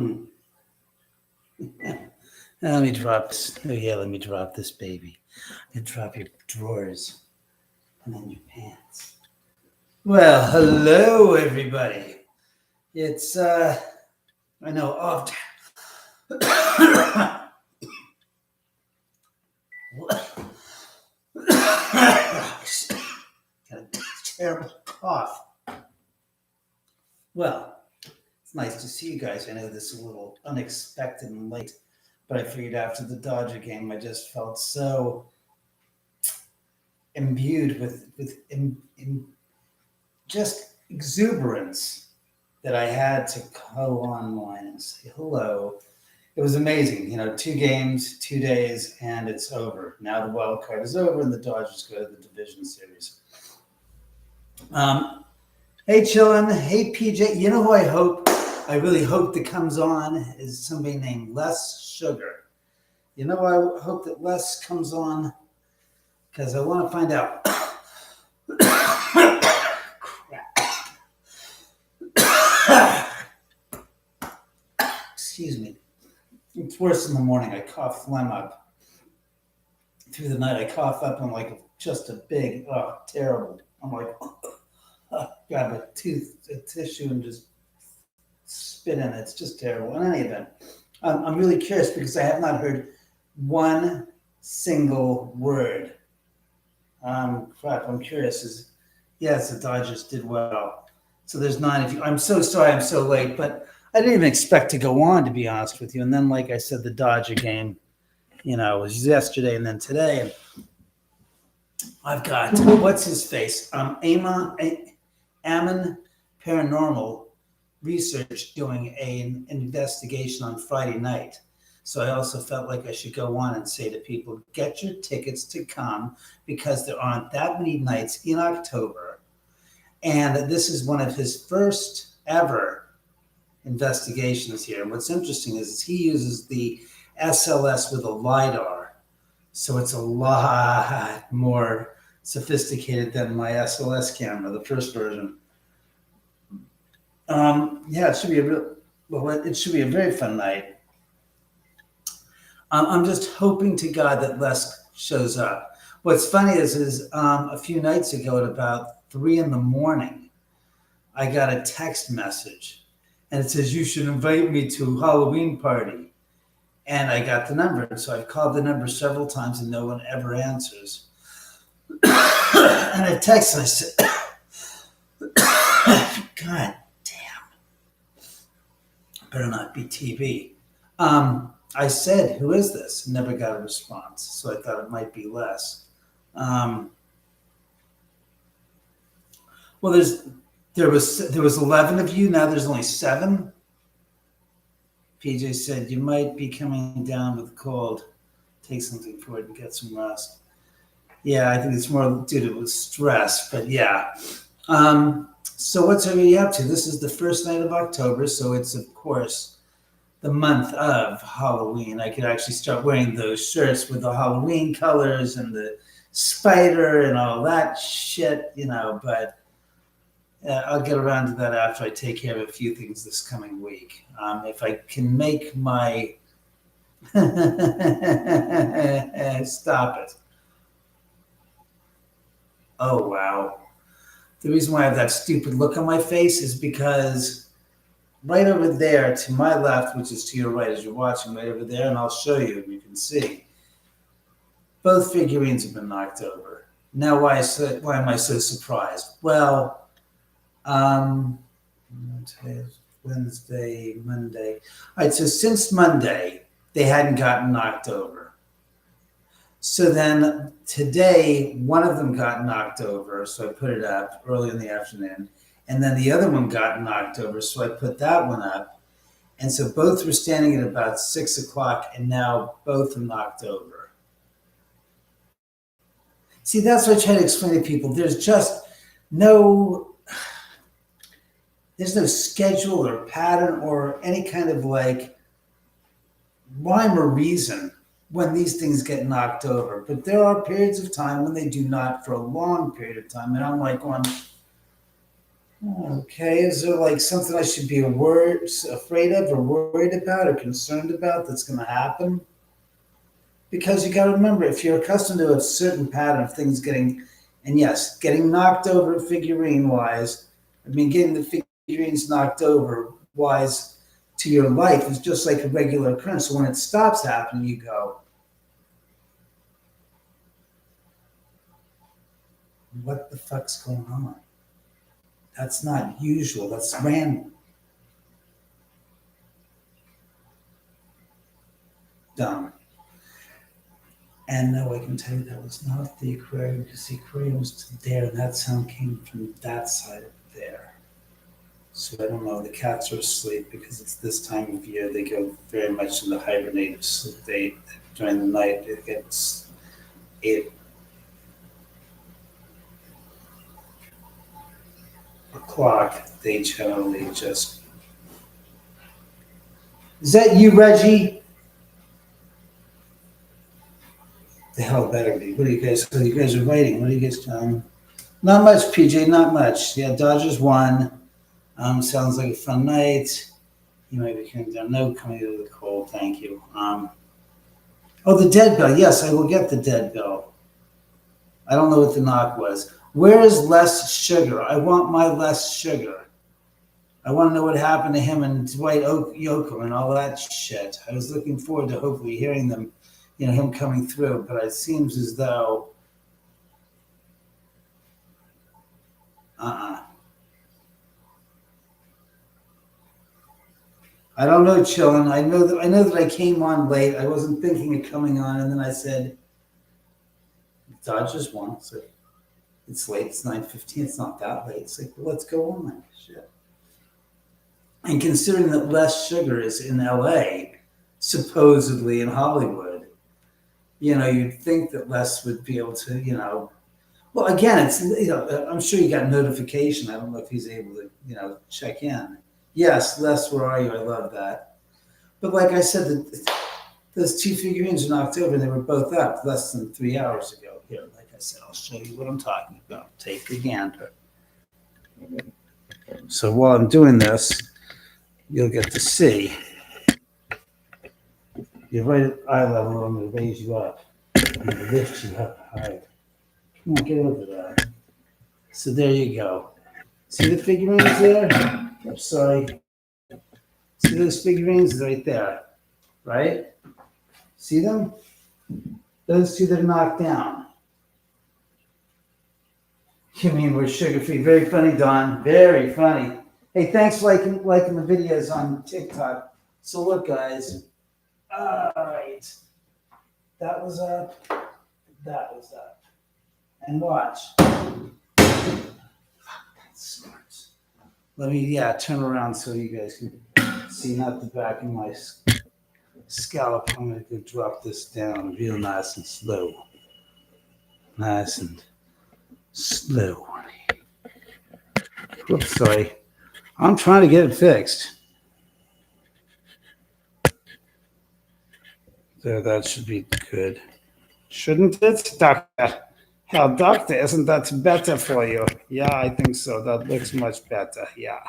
Let me drop this. Oh, yeah, let me drop this baby. And drop your drawers and then your pants. Well, hello, everybody. It's, I know, off. Got a terrible cough. Well, it's nice to see you guys. I know this is a little unexpected and late, but I figured after the Dodger game, I just felt so imbued with just exuberance that I had to go online and say hello. It was amazing, 2 games, 2 days, and it's over. Now the wild card is over, and the Dodgers go to the division series. Hey, Chillin. Hey, PJ. You know who I really hope that comes on is somebody named Les Sugar. I hope that Les comes on because I want to find out. Excuse me. It's worse in the morning. I cough phlegm up. Through the night, I cough up and like just a big, terrible. I'm like, grab a tissue and just spit in it. It's just terrible. In any event, I'm really curious because I have not heard one single word. I'm curious. Yes, the Dodgers did well. So there's 9 of you. I'm so sorry I'm so late, but I didn't even expect to go on, to be honest with you. And then, like I said, the Dodger game, was yesterday and then today. And I've got, what's his face? Ammon Paranormal Research doing an investigation on Friday night. So I also felt like I should go on and say to people, get your tickets to come because there aren't that many nights in October. And this is one of his first ever investigations here. And what's interesting is he uses the SLS with a LiDAR. So it's a lot more sophisticated than my SLS camera, the first version. It should be it should be a very fun night. I'm just hoping to God that Les shows up. What's funny is a few nights ago at about 3 a.m, I got a text message and it says, you should invite me to a Halloween party. And I got the number. So I've called the number several times and no one ever answers. And I texted and I said, God damn. Better not be TV. I said, who is this? Never got a response. So I thought it might be Les. Well, there was 11 of you. Now there's only 7. PJ said, you might be coming down with a cold. Take something for it and get some rest. Yeah, I think it's more due to stress, but yeah. So what's everybody up to? This is the first night of October, so it's, of course, the month of Halloween. I could actually start wearing those shirts with the Halloween colors and the spider and all that shit, but I'll get around to that after I take care of a few things this coming week. If I can make my stop it. Oh, wow. The reason why I have that stupid look on my face is because right over there to my left, which is to your right as you're watching, right over there, and I'll show you, you can see, both figurines have been knocked over. Now, why am I so surprised? Well, today is Wednesday, Monday. All right, so since Monday, they hadn't gotten knocked over. So then today, one of them got knocked over, so I put it up early in the afternoon. And then the other one got knocked over, so I put that one up. And so both were standing at about 6 o'clock, and now both are knocked over. See, that's what I try to explain to people. There's just no schedule or pattern or any kind of like rhyme or reason when these things get knocked over. But there are periods of time when they do not for a long period of time. And I'm like going, Okay, is there like something I should be afraid of or worried about or concerned about that's going to happen? Because you got to remember, if you're accustomed to a certain pattern of things getting, and yes, getting knocked over figurine wise, I mean, getting the figurines knocked over wise to your life is just like a regular occurrence. So when it stops happening, you go, what the fuck's going on? That's not usual. That's random. Dumb. And no, I can tell you that was not the aquarium because the aquarium was there and that sound came from that side of there. So I don't know. The cats are asleep because it's this time of year. They go very much in the hibernative state during the night. It gets 8 o'clock. They generally just. Is that you, Reggie? The hell better be. What are you guys? What you guys are writing? What are you guys doing? Not much, PJ. Not much. Yeah, Dodgers won. Sounds like a fun night. You might be coming down. No, coming to the cold. Thank you. Oh, the dead bill. Yes, I will get the dead bill. I don't know what the knock was. Where is less sugar? I want my less sugar. I want to know what happened to him and Dwight Yoakam and all that shit. I was looking forward to hopefully hearing them, him coming through. But it seems as though, uh-uh. I don't know, chillin'. I know that I came on late. I wasn't thinking of coming on, and then I said, Dodgers won. So it's late. It's 9:15. It's not that late. It's like, well, let's go on. Shit. And considering that less sugar is in LA, supposedly in Hollywood, you'd think that Les would be able to, well, again, it's, I'm sure you got notification. I don't know if he's able to, check in. Yes, Les, where are you? I love that. But like I said, those two figurines in October, they were both up less than 3 hours ago. Here, like I said, I'll show you what I'm talking about. Take the gander. So while I'm doing this, you'll get to see. You're right at eye level. I'm going to raise you up. I'm going to lift you up high. Come on, get over that. So there you go. See the figurines there? I'm sorry. See those figurines right there, right? See them? Those two that are knocked down. You mean we're sugar free? Very funny, Don. Very funny. Hey, thanks for liking the videos on TikTok. So look, guys. All right, that was up. That was up. And watch. That's smart. Let me turn around so you guys can see not the back of my scallop. I'm going to drop this down real nice and slow. Nice and slow. Whoops, sorry. I'm trying to get it fixed. There, that should be good. Shouldn't it, Doctor? Hell, Doctor, isn't that better for you? Yeah, I think so. That looks much better. Yeah.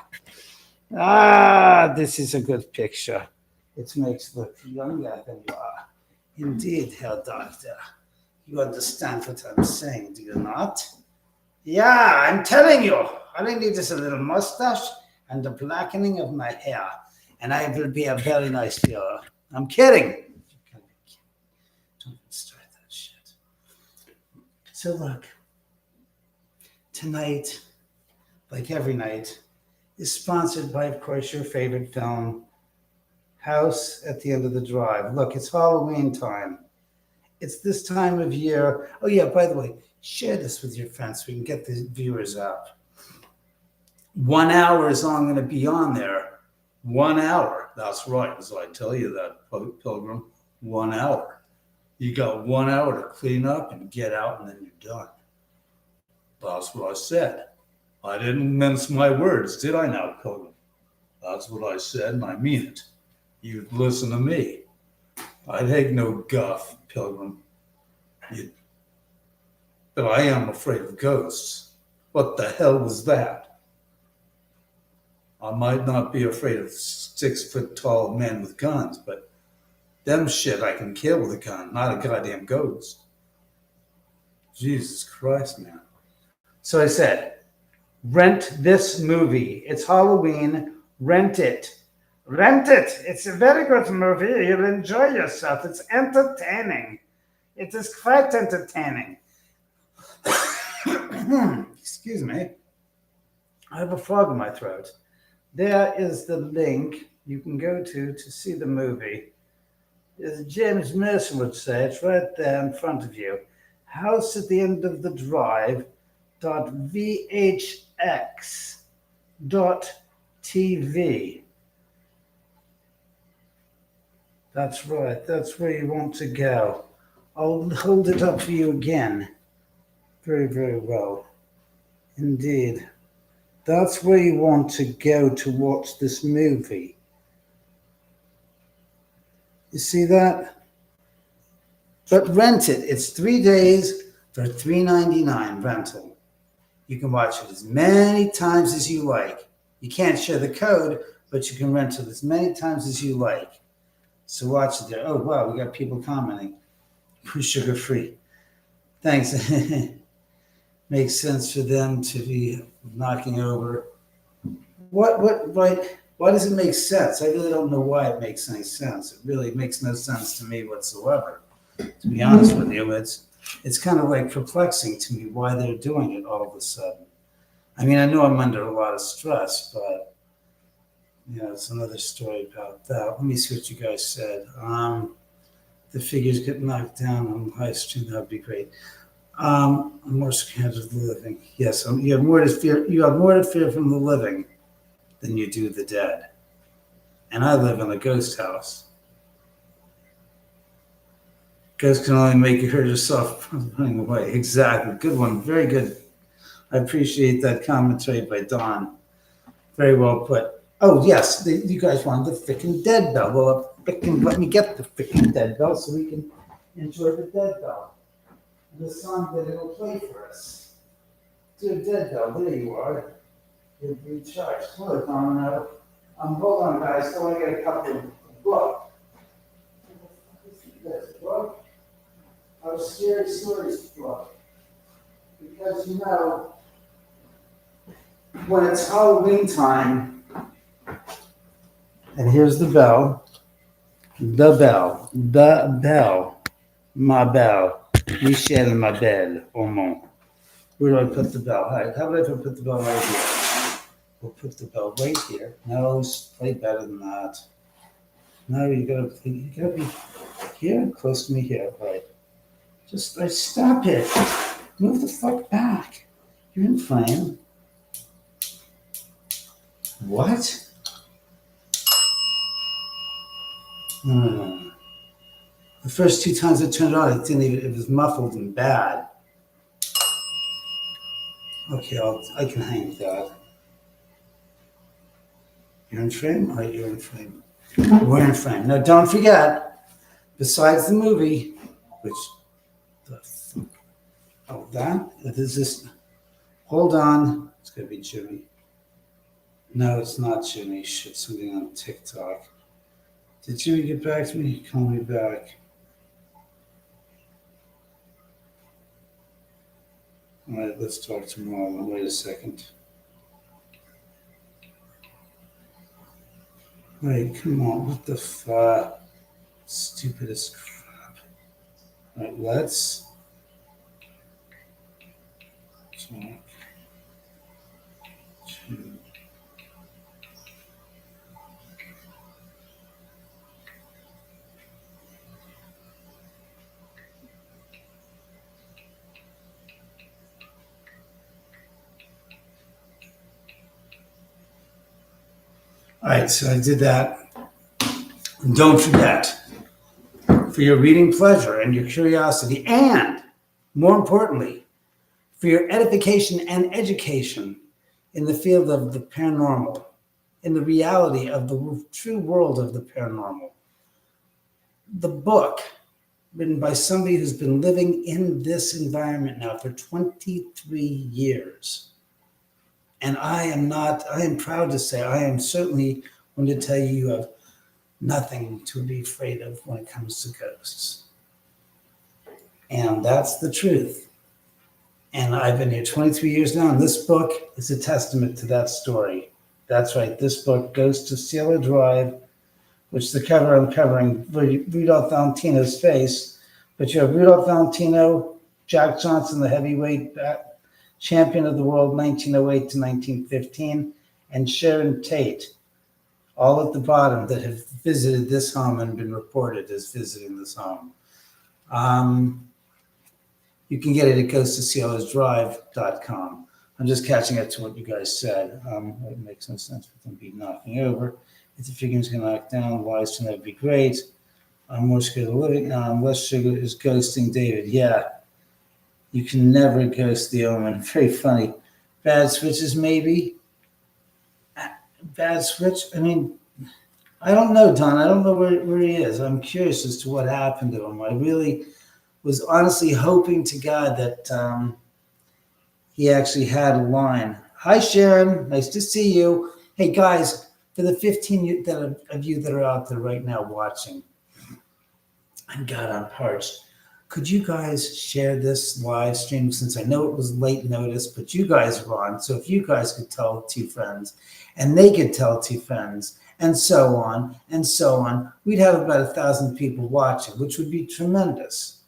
This is a good picture. It makes you look younger than you are. Indeed, Herr Doctor. You understand what I'm saying, do you not? Yeah, I'm telling you. All I need is a little mustache and the blackening of my hair, and I will be a very nice hero. I'm kidding. Don't start that shit. So look, tonight, like every night, is sponsored by, of course, your favorite film, House at the End of the Drive. Look, it's Halloween time. It's this time of year. Oh, yeah, by the way, share this with your friends so we can get the viewers up. 1 hour is all I'm going to be on there. 1 hour. That's right. So I tell you that, Pilgrim, 1 hour. You got 1 hour to clean up and get out, and then you're done. That's what I said. I didn't mince my words, did I now, Pilgrim? That's what I said, and I mean it. You'd listen to me. I take no guff, Pilgrim. But I am afraid of ghosts. What the hell was that? I might not be afraid of 6 foot tall men with guns, but them shit I can kill with a gun, not a goddamn ghost. Jesus Christ, man. So I said, rent this movie. It's Halloween. Rent it. Rent it. It's a very good movie. You'll enjoy yourself. It's entertaining. It is quite entertaining. Excuse me. I have a frog in my throat. There is the link you can go to see the movie. As James Mason would say, it's right there in front of you. House at the end of the drive .vhx.tv. That's right. That's where you want to go. I'll hold it up for you again. Very, very well. Indeed. That's where you want to go to watch this movie. You see that? But rent it. It's 3 days for $3.99 rental. You can watch it as many times as you like. You can't share the code, but you can rent it as many times as you like. So watch it there. Oh, wow, we got people commenting. Sugar free. Thanks. Makes sense for them to be knocking over. Why does it make sense? I really don't know why it makes any sense. It really makes no sense to me whatsoever. To be honest with you, it's kind of like perplexing to me why they're doing it all of a sudden. I mean, I know I'm under a lot of stress, but it's another story about that. Let me see what you guys said. The figures get knocked down on the live stream. That would be great. I'm more scared of the living. Yes, you have more to fear. You have more to fear from the living than you do the dead. And I live in a ghost house. Ghosts can only make you hurt yourself running away. Exactly. Good one. Very good. I appreciate that commentary by Don. Very well put. Oh, yes. You guys wanted the frickin' dead bell. Well, let me get the frickin' dead bell so we can enjoy the dead bell. And the song that it'll play for us. Dear dead bell, there you are. You're recharged. Hold on, hold on, guys. I want to get a couple of books. This book, our scary stories book, because when it's Halloween time, and here's the bell, ma belle, Michel, ma belle, Oman. Where do I put the bell? How about if I put the bell right here? We'll put the bell right here. No, play better than that. No, you gotta be here, close to me here. Right. Just stop it. Move the fuck back. You're in frame. What? No. The first 2 times I turned it on, it was muffled and bad. Okay, I can hang with that. You're in frame? All right, you're in frame. We're in frame. Now, don't forget, besides the movie, which the fuck? Oh, that is this. Hold on. It's going to be Jimmy. No, it's not Jimmy. Shit, something on TikTok. Did Jimmy get back to me? Call me back. All right, let's talk tomorrow. Wait a second. Wait, come on. What the fuck? Stupidest crap. All right, let's talk to. All right, so I did that. And don't forget, for your reading pleasure and your curiosity, and more importantly, for your edification and education in the field of the paranormal, in the reality of the true world of the paranormal. The book, written by somebody who's been living in this environment now for 23 years. And I am proud to say, I am certainly going to tell you, you have nothing to be afraid of when it comes to ghosts. And that's the truth. And I've been here 23 years now, and this book is a testament to that story. That's right. This book goes to Cielo Drive, which the cover I'm covering Rudolph Valentino's face. But you have Rudolph Valentino, Jack Johnson, the heavyweight champion of the world, 1908 to 1915, and Sharon Tate, all at the bottom, that have visited this home and been reported as visiting this home. You can get it at goes-to-cielosdrive.com. I'm just catching up to what you guys said. It makes no sense for them to be knocking over. If the figure's going to knock down, wise to that would be great. I'm more scared of living. Less sugar is ghosting David. Yeah, you can never ghost the Omen. Very funny. Bad switches, maybe. Bad switch? I mean, I don't know, Don. I don't know where he is. I'm curious as to what happened to him. I really was honestly hoping to God that he actually had a line. Hi, Sharon. Nice to see you. Hey, guys, for the 15 of you that are out there right now watching, and God, I'm parched. Could you guys share this live stream, since I know it was late notice, but you guys were on. So if you guys could tell two friends, and they could tell two friends, and so on, we'd have about 1,000 people watching, which would be tremendous.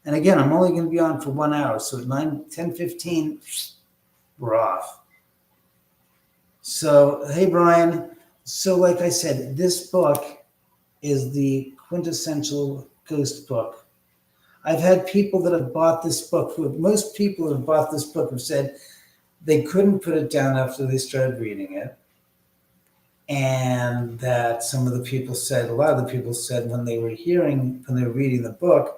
And again, I'm only going to be on for 1 hour. So at 10:15, we're off. So, hey, Brian. So like I said, this book is the quintessential ghost book. I've had people that have bought this book. Most people who have bought this book have said they couldn't put it down after they started reading it. And that a lot of the people said when they were reading the book,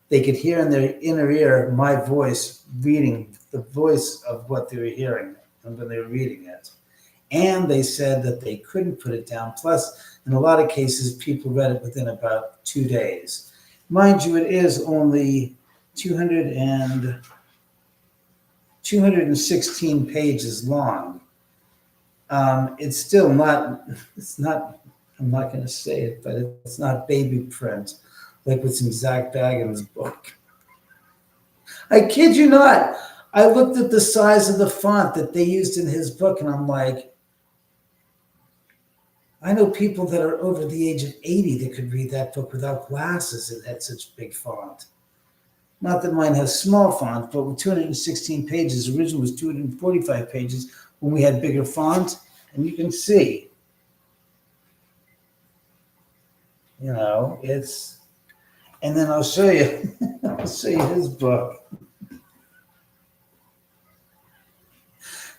they could hear in their inner ear my voice reading the voice of what they were hearing when they were reading it. And they said that they couldn't put it down. Plus, in a lot of cases, people read it within about 2 days. Mind you, it is only 216 pages long. It's still not, I'm not going to say it, but it's not baby print like what's in Zach Bagan's book. I kid you not. I looked at the size of the font that they used in his book, and I'm like, I know people that are over the age of 80 that could read that book without glasses. It had such big font. Not that mine has small font, but with 216 pages, originally was 245 pages when we had bigger font, and you can see, it's, and then I'll show you, his book.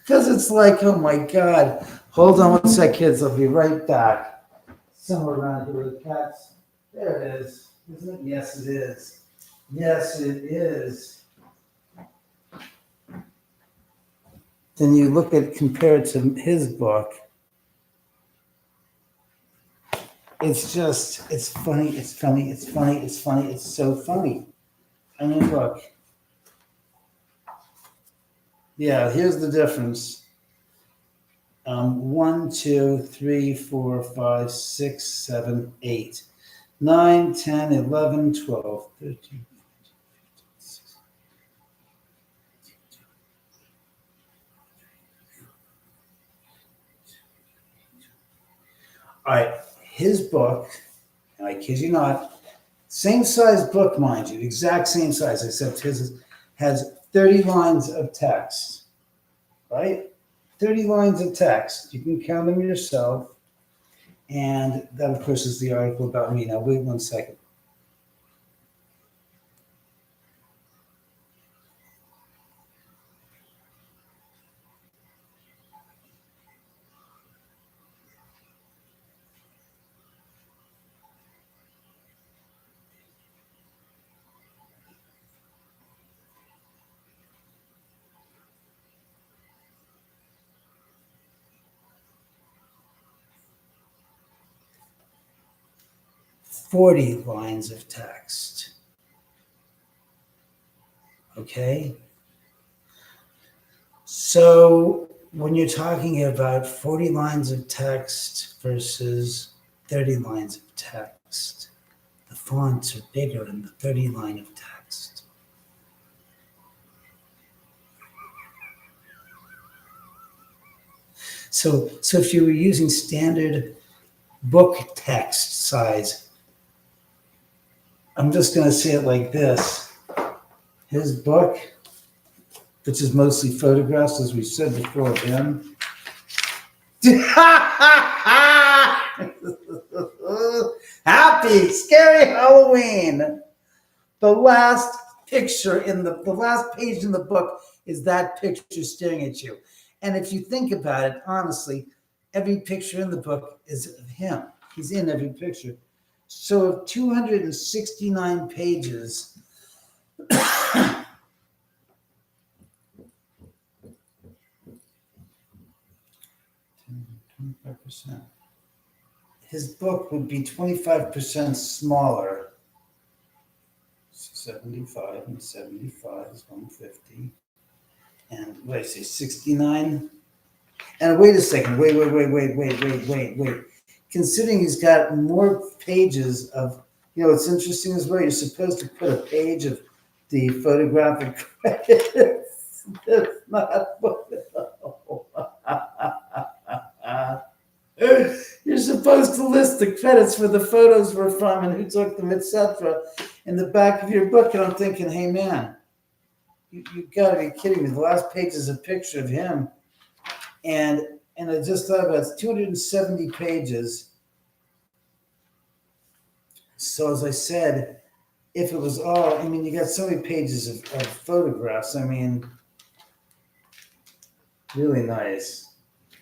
Because it's like, oh my God. Hold on one sec, kids. I'll be right back. Somewhere around here with the cats. There it is. Isn't it? Yes, it is. Yes, it is. Then you look at compared to his book. It's just, it's funny. It's so funny. I mean, look. Yeah, here's the difference. 1, 2, 3, 4, 5, 6, 7, 8, 9, 10, 11, 12, 13, 14, 15, 16. All right, his book, and I kid you not, same size book, mind you, exact same size, except his has 30 lines of text, right? 30 lines of text. You can count them yourself. And that, of course, is the article about me. Now, wait 1 second. Forty lines of text. Okay. So when you're talking about 40 lines of text versus 30 lines of text, the fonts are bigger in the 30 line of text. So if you were using standard book text size, I'm just going to say it like this. His book, which is mostly photographs, as we said before, of him. Happy, scary Halloween. The last picture in the last page in the book is that picture staring at you. And if you think about it, honestly, every picture in the book is of him. He's in every picture. So of 269 pages, 25%. His book would be 25% smaller. 75 and 75 is 150. And what did I say, 69? And wait a second, wait. Considering he's got more pages of, it's interesting as well, you're supposed to put a page of the photographic credits. That's not what you're supposed to list the credits where the photos were from and who took them, etc. in the back of your book. And I'm thinking, hey man, you've got to be kidding me. The last page is a picture of him. And I just thought about it. It's 270 pages. So as I said, if it was all, you got so many pages of photographs. Really nice.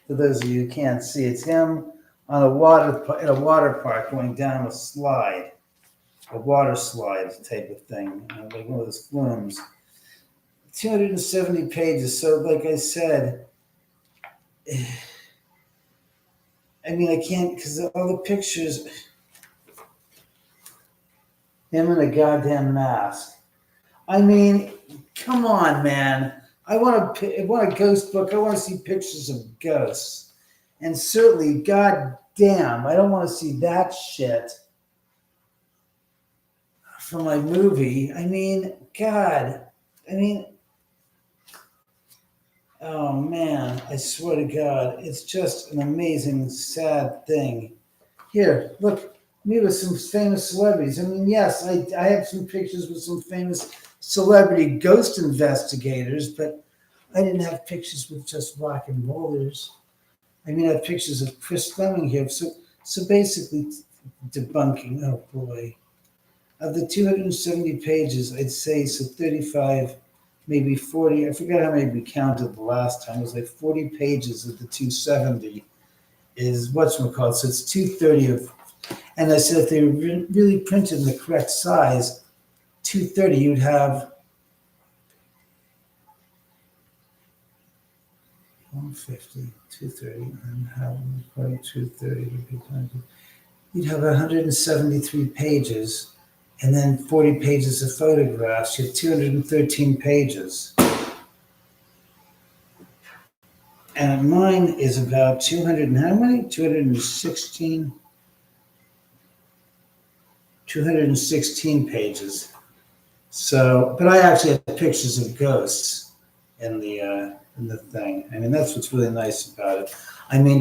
For those of you who can't see, it's him on a water park going down a slide, a water slide type of thing, like one of those flumes. 270 pages. So like I said, I can't, because all the pictures, him in a goddamn mask. Come on, man. I want a ghost book. I want to see pictures of ghosts. And certainly, goddamn, I don't want to see that shit from my movie. God. Oh man, I swear to God, it's just an amazing, sad thing. Here, look, me with some famous celebrities. Yes, I have some pictures with some famous celebrity ghost investigators, but I didn't have pictures with just rock and rollers. I have pictures of Chris Fleming here. So basically debunking, oh boy. Of the 270 pages, I'd say, so 35, maybe 40. I forgot how many we counted the last time. It was like 40 pages of the 270 is whatchamacallit. So it's 230 of, and I said if they were really printed in the correct size, 230, you'd have 150, 230, and how 230 would be 20. You'd have 173 pages, and then 40 pages of photographs. You have 213 pages. And mine is about 200 and how many? 216 pages. So, but I actually have pictures of ghosts in the thing. That's what's really nice about it.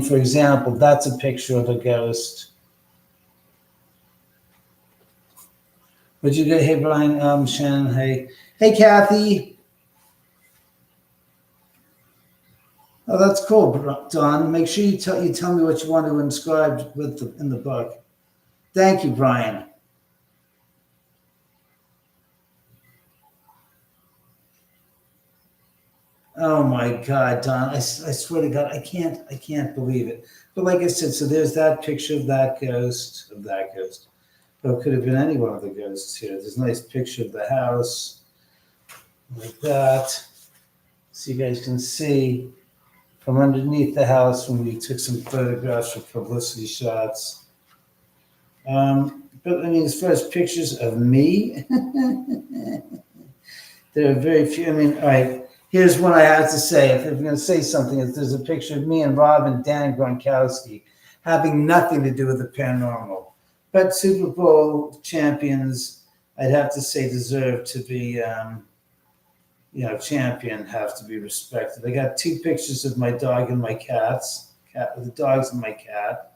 For example, that's a picture of a ghost. What'd you get? Hey, Brian, Shannon, hey, Kathy. Oh, that's cool, Don. Make sure you tell me what you want to inscribe in the book. Thank you, Brian. Oh my God, Don! I swear to God, I can't believe it. But like I said, so there's that picture of that ghost. But it could have been any one of the ghosts here. There's a nice picture of the house, like that. So you guys can see from underneath the house when we took some photographs for publicity shots. But as far as pictures of me, there are very few. All right. Here's what I have to say. If I'm going to say something, is there's a picture of me and Rob and Dan Gronkowski having nothing to do with the paranormal. But Super Bowl champions, I'd have to say, deserve to be, champion, have to be respected. I got 2 pictures of my dog and my cats, the dogs and my cat,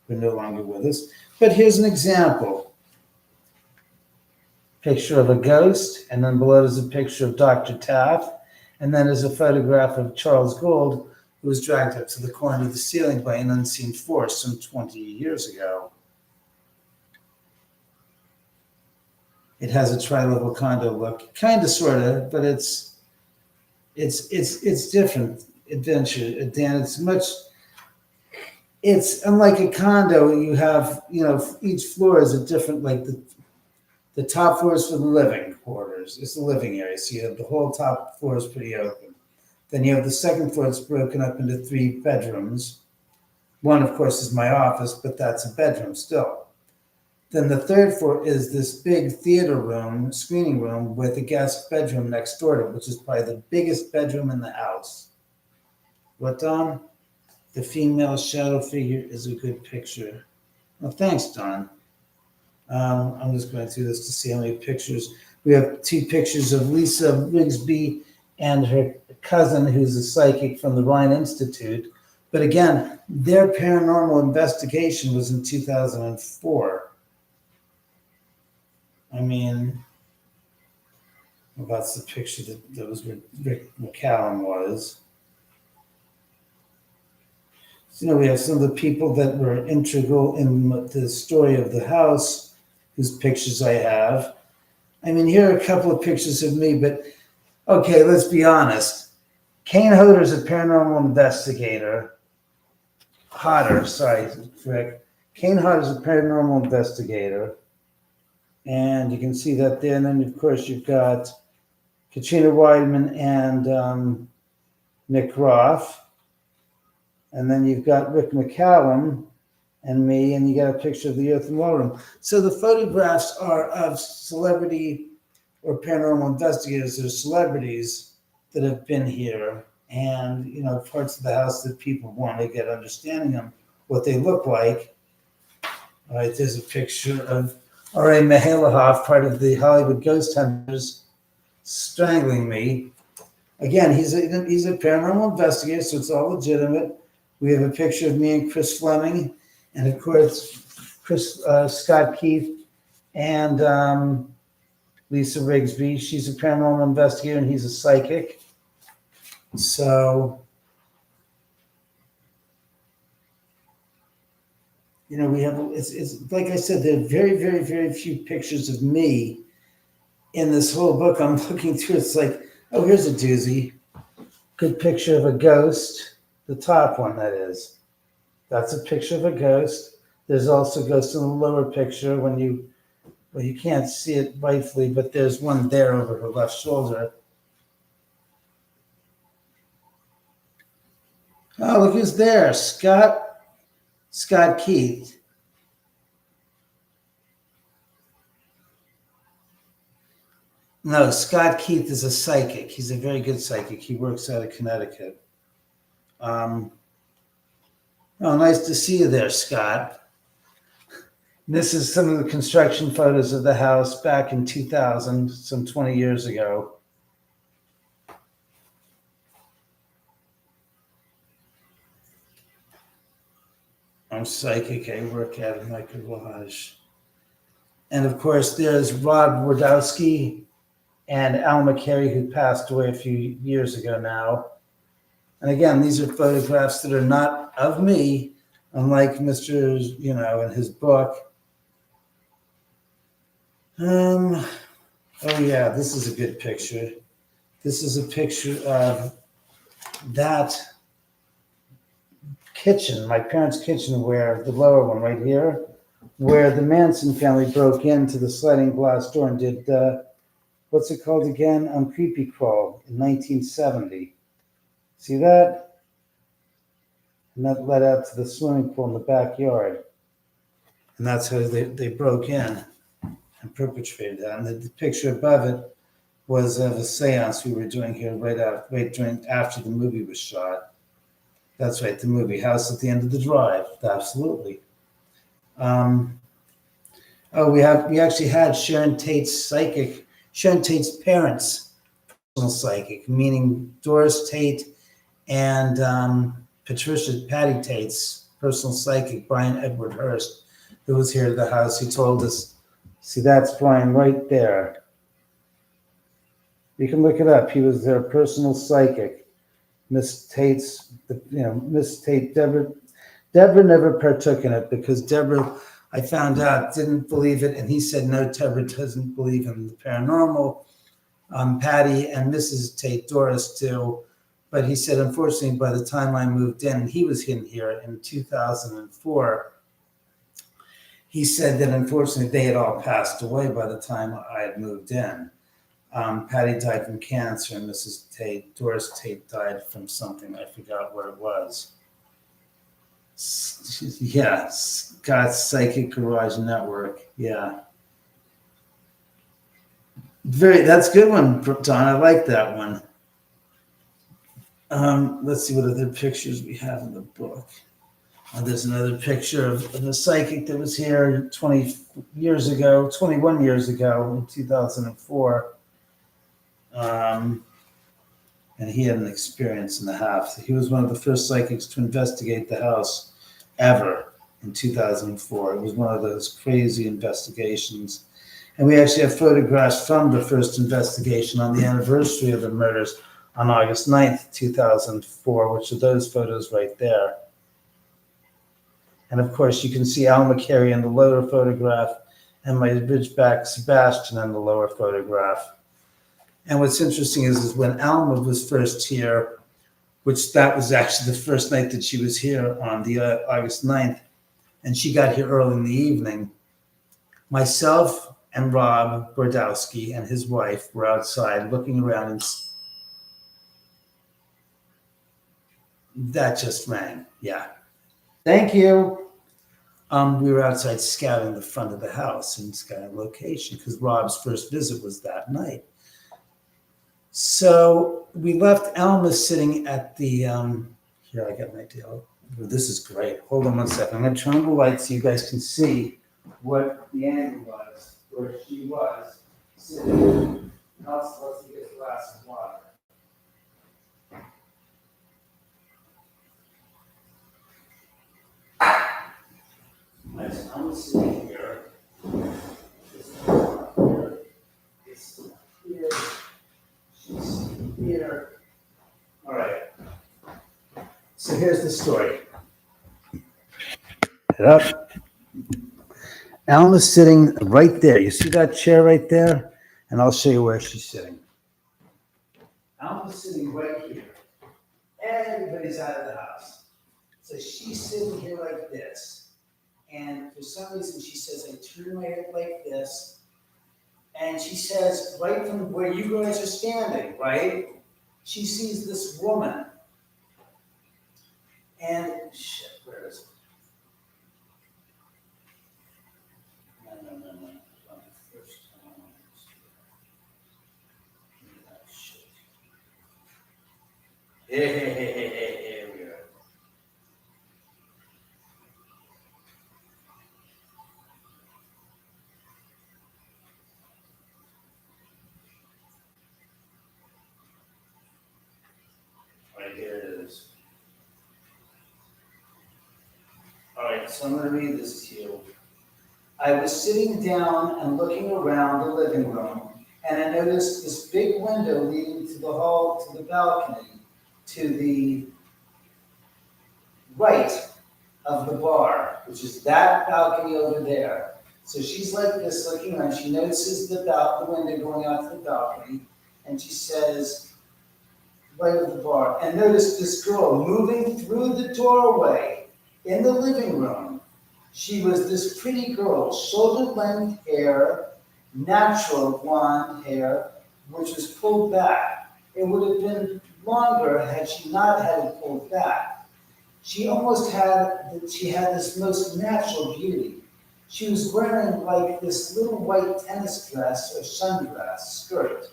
who are no longer with us. But here's an example. Picture of a ghost, and then below is a picture of Dr. Taft, and then there's a photograph of Charles Gould, who was dragged up to the corner of the ceiling by an unseen force some 20 years ago. It has a tri-level condo look, kind of, sort of, but it's different. Adventure, Dan. It's unlike a condo. You have, each floor is a different, like the top floor is for the living quarters. It's the living area. So you have the whole top floor is pretty open. Then you have the second floor that's broken up into 3 bedrooms. One, of course, is my office, but that's a bedroom still. Then the third floor is this big theater room, screening room, with a guest bedroom next door to it, which is probably the biggest bedroom in the house. What, Don? The female shadow figure is a good picture. Well, thanks, Don. I'm just going through this to see how many pictures. We have 2 pictures of Lisa Rigsby and her cousin, who's a psychic from the Rhine Institute. But again, their paranormal investigation was in 2004. I mean, well, that's the picture that was where Rick McCallum was. So, we have some of the people that were integral in the story of the house, whose pictures I have. I mean, here are a couple of pictures of me, but okay, let's be honest. Kane Hodder's a paranormal investigator. Rick. Kane Hodder's a paranormal investigator. And you can see that there. And then, of course, you've got Katrina Weidman and Nick Roth. And then you've got Rick McCallum and me, and you got a picture of the Earth and War Room. So the photographs are of celebrity or paranormal investigators or celebrities that have been here, and parts of the house that people want to get understanding of what they look like. All right, there's a picture of R.A. Mihailoff, part of the Hollywood Ghost Hunters, strangling me. Again, he's a paranormal investigator, so it's all legitimate. We have a picture of me and Chris Fleming, and of course, Scott Keith and Lisa Rigsby. She's a paranormal investigator, and he's a psychic. So, we have, it's like I said, there are very, very, very few pictures of me in this whole book. I'm looking through, it's like, oh, here's a doozy. Good picture of a ghost. The top one, that is. That's a picture of a ghost. There's also a ghost in the lower picture when you can't see it rightfully, but there's one there over her left shoulder. Oh, look who's there. Scott Keith. No, Scott Keith is a psychic. He's a very good psychic. He works out of Connecticut. Nice to see you there, Scott. This is some of the construction photos of the house back in 2000, some 20 years ago. I'm psychic. I work at a microgarage. And of course, there's Rod Wardowski and Al McCary, who passed away a few years ago now. And again, these are photographs that are not of me, unlike Mr. in his book. Oh yeah, this is a good picture. This is a picture of that kitchen, my parents' kitchen, where the lower one right here, where the Manson family broke into the sliding glass door and did, what's it called again? Creepy Crawl in 1970. See that? And that led out to the swimming pool in the backyard. And that's how they broke in and perpetrated that. And the picture above it was of a seance we were doing here after the movie was shot. That's right, the movie House at the End of the Drive. Absolutely. Um, we actually had Sharon Tate's parents, personal psychic, meaning Doris Tate and Patty Tate's personal psychic, Brian Edward Hurst, who was here at the house. He told us, see, that's Brian right there. You can look it up. He was their personal psychic. Miss Tate, Deborah never partook in it because Deborah, I found out, didn't believe it. And he said, no, Deborah doesn't believe in the paranormal. Patty and Mrs. Tate, Doris, too. But he said, unfortunately, by the time I moved in, he was in here in 2004. He said that unfortunately they had all passed away by the time I had moved in. Patty died from cancer, and Doris Tate died from something. I forgot what it was. Yeah, Scott's Psychic Garage Network. Yeah. That's a good one, Don. I like that one. Let's see what other pictures we have in the book. There's another picture of a psychic that was here 21 years ago, in 2004. And he had an experience in the house. He was one of the first psychics to investigate the house ever in 2004. It was one of those crazy investigations. And we actually have photographs from the first investigation on the anniversary of the murders on August 9th, 2004, which are those photos right there. And of course, you can see Alma Carey in the lower photograph and my Ridgeback Sebastian in the lower photograph. And what's interesting is when Alma was first here, which that was actually the first night that she was here on the August 9th, and she got here early in the evening, myself and Rob Bordowski and his wife were outside looking around, and that just rang. Yeah. Thank you. We were outside scouting the front of the house and scouting location because Rob's first visit was that night. So we left Alma sitting at the, here, I got my deal. This is great. Hold on one second. I'm going to turn on the light so you guys can see what the angle was, where she was sitting. Let's get a glass of water. I'm sitting here. It's here. She's here. All right. So here's the story. Get up. Alma's sitting right there. You see that chair right there? And I'll show you where she's sitting. Alma's sitting right here. Everybody's out of the house. So she's sitting here like this. And for some reason, she says, I turn my head like this. And she says, right from where you guys are standing, right? She sees this woman. And, shit, where is it? No. First time. Shit. Hey, we are. Right here it is. All right, so I'm going to read this to you. I was sitting down and looking around the living room, and I noticed this big window leading to the hall, to the balcony, to the right of the bar, which is that balcony over there. So she's like this looking around. She notices the window going out to the balcony, and she says, right of the bar, and notice this girl moving through the doorway in the living room. She was this pretty girl, shoulder-length hair, natural blonde hair, which was pulled back. It would have been longer had she not had it pulled back. She had this most natural beauty. She was wearing like this little white tennis dress or sundress skirt.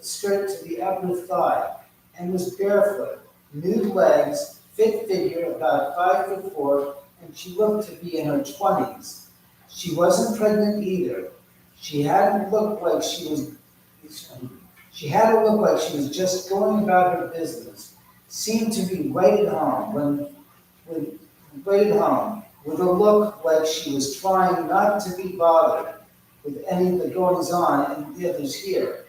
skirt to the upper thigh, and was barefoot, nude legs, fit figure, about 5'4", and she looked to be in her 20s. She wasn't pregnant either. She hadn't looked like she was. She had to look like she was just going about her business. Seemed to be right at home when right at home, with a look like she was trying not to be bothered with any of the goings on and the others here.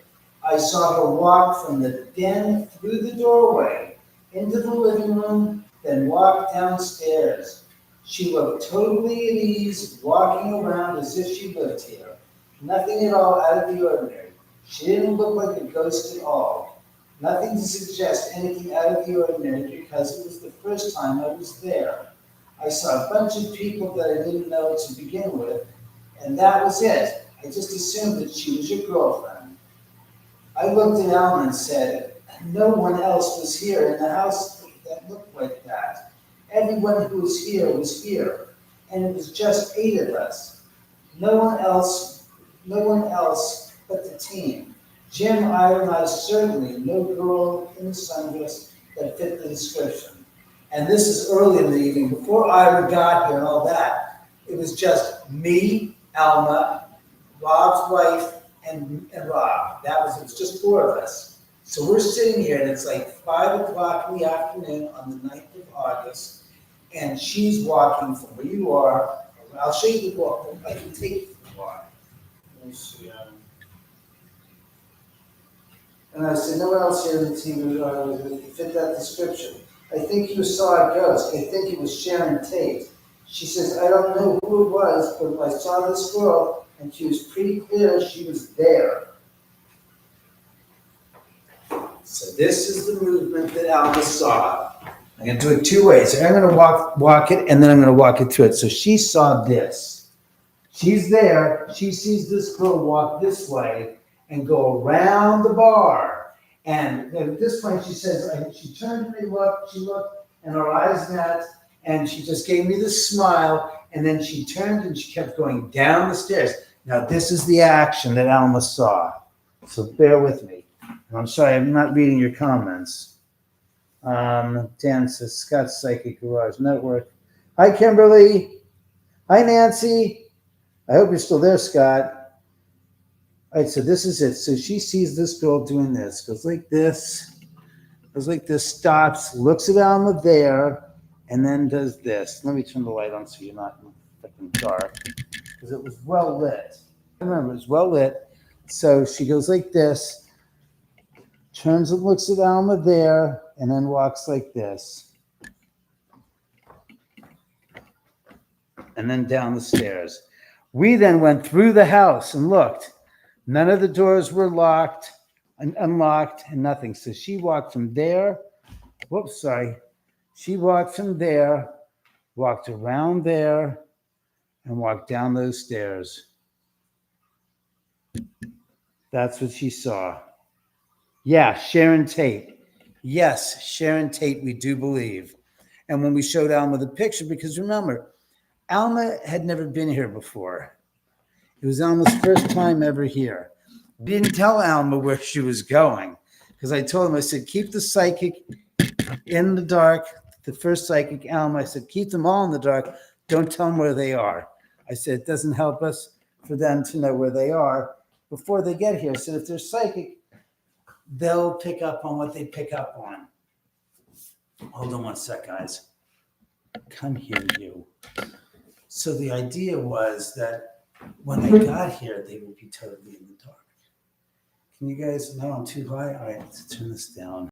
I saw her walk from the den through the doorway into the living room, then walk downstairs. She looked totally at ease, walking around as if she lived here. Nothing at all out of the ordinary. She didn't look like a ghost at all. Nothing to suggest anything out of the ordinary because it was the first time I was there. I saw a bunch of people that I didn't know to begin with, and that was it. I just assumed that she was your girlfriend. I looked at Alma and said, no one else was here in the house that looked like that. Everyone who was here, and it was just 8 of us. No one else but the team. Jim, Ira, and I certainly, no girl in the sundress that fit the description. And this is early in the evening, before Ira got here and all that. It was just me, Alma, Rob's wife, and Rob. It was just 4 of us. So we're sitting here, and it's like 5 o'clock in the afternoon on the 9th of August, and she's walking from where you are. I'll show you the walk. I can take you for the walk. Let me see. And I said, no one else here in the team would fit that description. I think you saw a ghost. I think it was Sharon Tate. She says, I don't know who it was, but I saw this girl, and she was pretty clear she was there. So this is the movement that Alma saw. I'm going to do it 2 ways. I'm going to walk it, and then I'm going to walk it through it. So she saw this. She's there. She sees this girl walk this way and go around the bar. And at this point, she says, she turned to me, she looked, and her eyes met, and she just gave me this smile, and then she turned and she kept going down the stairs. Now, this is the action that Alma saw. So bear with me. And I'm sorry, I'm not reading your comments. Dan says, Scott's Psychic Garage Network. Hi, Kimberly. Hi, Nancy. I hope you're still there, Scott. All right, so this is it. So she sees this girl doing this, goes like this, stops, looks at Alma there, and then does this. Let me turn the light on so you're not in freaking dark, because it was well lit. Remember, it was well lit. So she goes like this, turns and looks at Alma there, and then walks like this. And then down the stairs. We then went through the house and looked. None of the doors were locked, unlocked, and nothing. So she walked from there. She walked from there, walked around there, and walked down those stairs. That's what she saw. Yeah, Sharon Tate. Yes, Sharon Tate, we do believe. And when we showed Alma the picture, because remember, Alma had never been here before. It was Alma's first time ever here. We didn't tell Alma where she was going, because I told him, I said, keep the psychic in the dark. The first psychic, Alma, I said, keep them all in the dark. Don't tell them where they are. I said, it doesn't help us for them to know where they are before they get here. I said, if they're psychic, they'll pick up on what they pick up on. Hold on one sec, guys. Come here, you. So the idea was that when they got here, they would be totally in the dark. Can you guys know I'm too high? All right, let's turn this down.